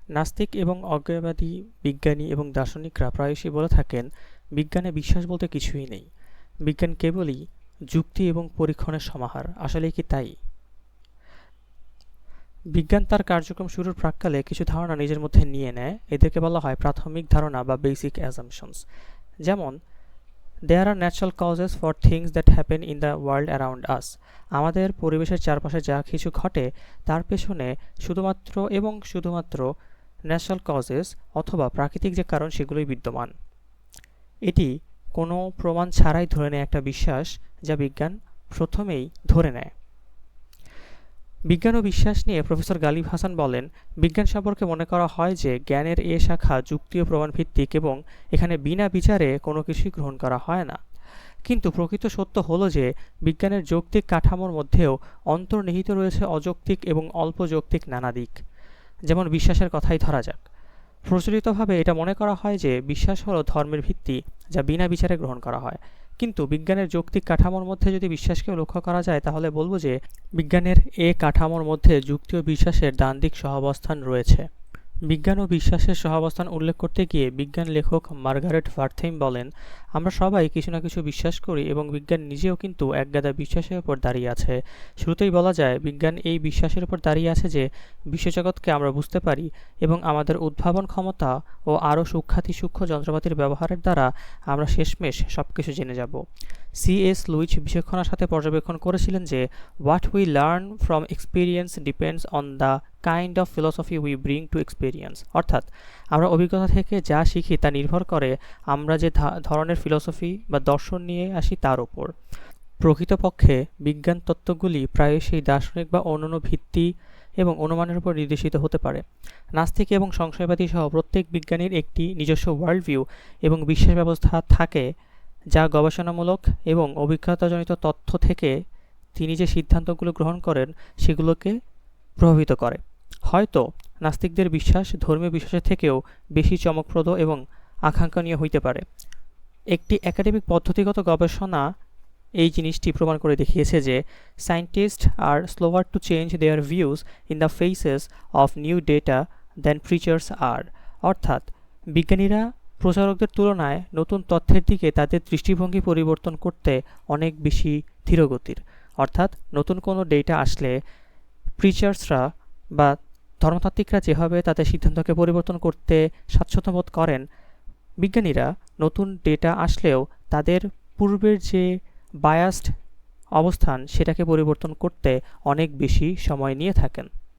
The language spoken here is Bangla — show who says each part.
Speaker 1: নাস্তিক এবং অজ্ঞেয়বাদী বিজ্ঞানী এবং দার্শনিকরা প্রায়শই বলে থাকেন, বিজ্ঞানে বিশ্বাস বলতে কিছুই নেই। বিজ্ঞান কেবলই যুক্তি এবং পরীক্ষণের সমাহার। আসলেই কি তাই? বিজ্ঞান তার কার্যক্রম শুরুর প্রাক্কালে কিছু ধারণা নিজের মধ্যে নিয়ে নেয়। এদেরকে বলা হয় প্রাথমিক ধারণা বা বেসিক অ্যাজাম্পশনস। যেমন, there are natural causes for things that happen in the world around us. আমাদের পরিবেশের চারপাশে যা কিছু ঘটে তার পেছনে শুধুমাত্র ন্যাচারাল কজেস অথবা প্রাকৃতিক যে কারণ সেগুলোই বিদ্যমান। এটি কোনো প্রমাণ ছাড়াই ধরে নেয় একটা বিশ্বাস, যা বিজ্ঞান প্রথমেই ধরে নেয়। বিজ্ঞান ও বিশ্বাস নিয়ে প্রফেসর গালিব হাসান বলেন, বিজ্ঞান সম্পর্কে মনে করা হয় যে জ্ঞানের এ শাখা যুক্তি ও প্রমাণ ভিত্তিক এবং এখানে বিনা বিচারে কোনো কিছুই গ্রহণ করা হয় না। কিন্তু প্রকৃত সত্য হলো যে বিজ্ঞানের যৌক্তিক কাঠামোর মধ্যেও অন্তর্নিহিত রয়েছে অযৌক্তিক এবং অল্প যৌক্তিক নানা দিক। যেমন বিশ্বাসের কথাই ধরা যাক। প্রচলিতভাবে এটা মনে করা হয় যে বিশ্বাস হলো ধর্মের ভিত্তি, যা বিনা বিচারে গ্রহণ করা হয়। কিন্তু বিজ্ঞানের যৌক্তিক কাঠামোর মধ্যে যদি বিশ্বাসকেও লক্ষ্য করা যায়, তাহলে বলবো যে বিজ্ঞানের এ কাঠামোর মধ্যে যুক্তি ও বিশ্বাসের দ্বান্দ্বিক সহাবস্থান রয়েছে। বিজ্ঞান ও বিশ্বাসের সহাবস্থান উল্লেখ করতে গিয়ে বিজ্ঞান লেখক মার্গারেট ভার্থেইম বলেন, আমরা সবাই কিছু না কিছু বিশ্বাস করি এবং বিজ্ঞান নিজেও কিন্তু একগাদা বিশ্বাসের উপর দাঁড়িয়ে আছে। শুরুতেই বলা যায়, বিজ্ঞান এই বিশ্বাসের উপর দাঁড়িয়ে আছে যে বিশ্বজগৎকে আমরা বুঝতে পারি এবং আমাদের উদ্ভাবন ক্ষমতা ও আরও সূক্ষ্ম যন্ত্রপাতির ব্যবহারের দ্বারা আমরা শেষমেশ সবকিছু জেনে যাব। C.S. লুইস বিচক্ষণতার সাথে পর্যবেক্ষণ করেছিলেন যে what we learn from experience depends on the kind of philosophy we bring to experience. অর্থাৎ আমরা অভিজ্ঞতা থেকে যা শিখি তা নির্ভর করে আমরা যে ধরনের ফিলসফি বা দর্শন নিয়ে আসি তার উপর। প্রকৃতপক্ষে বিজ্ঞান তত্ত্বগুলি প্রায়শই দার্শনিক বা অন্যান্য ভিত্তি এবং অনুমানের উপর নির্দেশিত হতে পারে। নাস্তিক এবং সংশয়বাদী সহ প্রত্যেক বিজ্ঞানীর একটি নিজস্ব ওয়ার্ল্ড ভিউ এবং বিশ্বাস ব্যবস্থা থাকে, যা গবেষণামূলক এবং অভিজ্ঞতাজনিত তথ্য থেকে তিনি যে সিদ্ধান্তগুলো গ্রহণ করেন সেগুলোকে প্রভাবিত করে। হয়তো নাস্তিকদের বিশ্বাস ধর্মীয় বিশ্বাসের থেকেও বেশি চমকপ্রদ এবং আকাঙ্ক্ষণীয় হইতে পারে। একটি একাডেমিক পদ্ধতিগত গবেষণা এই জিনিসটি প্রমাণ করে দেখিয়েছে যে scientist are slower to change their views in the faces of new data than preachers are. অর্থাৎ বিজ্ঞানীরা প্রচারকদের তুলনায় নতুন তথ্যের দিকে তাদের দৃষ্টিভঙ্গি পরিবর্তন করতে অনেক বেশি ধীরগতির। অর্থাৎ নতুন কোনো ডেটা আসলে প্রিচার্সরা বা ধর্মতাত্ত্বিকরা যেভাবে তাদের সিদ্ধান্তকে পরিবর্তন করতে স্বাচ্ছন্দ্য বোধ করেন, বিজ্ঞানীরা নতুন ডেটা আসলেও তাদের পূর্বের যে বায়াসড অবস্থান সেটাকে পরিবর্তন করতে অনেক বেশি সময় নিয়ে থাকেন।